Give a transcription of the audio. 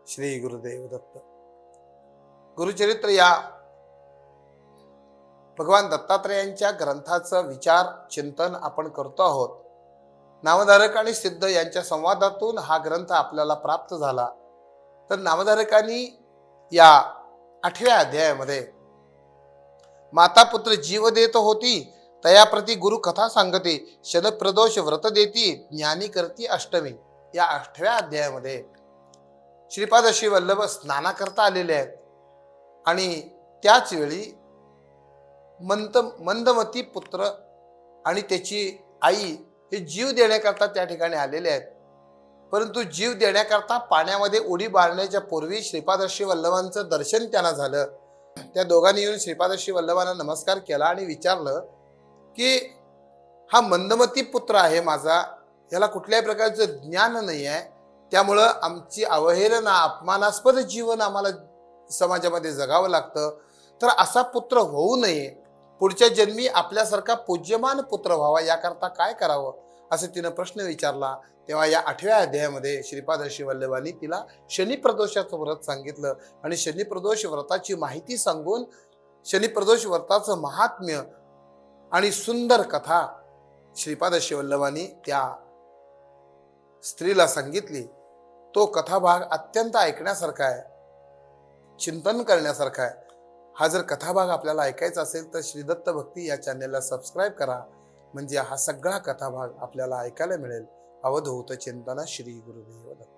श्री गुरुदेव दत्त. गुरुचरित्र या भगवान दत्तात्रेयांच्या ग्रंथाचं विचार चिंतन आपण करतो आहोत. नामधारक आणि सिद्ध यांच्या संवादातून हा ग्रंथ आपल्याला प्राप्त झाला. तर नामधारकांनी या 8व्या अध्यायामध्ये माता पुत्र जीव देत होती तयाप्रती गुरु कथा सांगते शनप्रदोष व्रत देती ज्ञानी करती अष्टमी, या 8व्या अध्यायामध्ये श्रीपाद श्री वल्लभ स्नानाकरता आलेले आहेत आणि त्याच वेळी मंदमती पुत्र आणि त्याची आई हे जीव देण्याकरता त्या ठिकाणी आलेले आहेत. परंतु जीव देण्याकरता पाण्यामध्ये उडी मारण्याच्या पूर्वी श्रीपाद श्री वल्लभांचं दर्शन त्यांना झालं. त्या दोघांनी येऊन श्रीपाद श्री वल्लभांना नमस्कार केला आणि विचारलं की हा मंदमती पुत्र आहे माझा, याला कुठल्याही प्रकारचं ज्ञान नाही आहे, त्यामुळं आमची अवहेलना अपमानास्पद जीवन आम्हाला समाजामध्ये जगावं लागतं. तर असा पुत्र होऊ नये, पुढच्या जन्मी आपल्यासारखा पूज्यमान पुत्र व्हावा याकरता काय करावं असं तिनं प्रश्न विचारला. तेव्हा या 8व्या अध्यायामध्ये श्रीपाद श्री वल्लभांनी तिला शनिप्रदोषाचं व्रत सांगितलं आणि शनिप्रदोष व्रताची माहिती सांगून शनिप्रदोष व्रताचं महात्म्य आणि सुंदर कथा श्रीपाद श्री वल्लभांनी त्या स्त्रीला सांगितली. तो कथाभाग अत्यंत ऐकण्यासारखा आहे, चिंतन करण्यासारखा आहे. हा जर कथाभाग आपल्याला ऐकायचा असेल तर श्री दत्त भक्ती या चॅनेलला सबस्क्राईब करा, म्हणजे हा सगळा कथाभाग आपल्याला ऐकायला मिळेल. अवधूत चिंतन श्री गुरुदेव दत्त.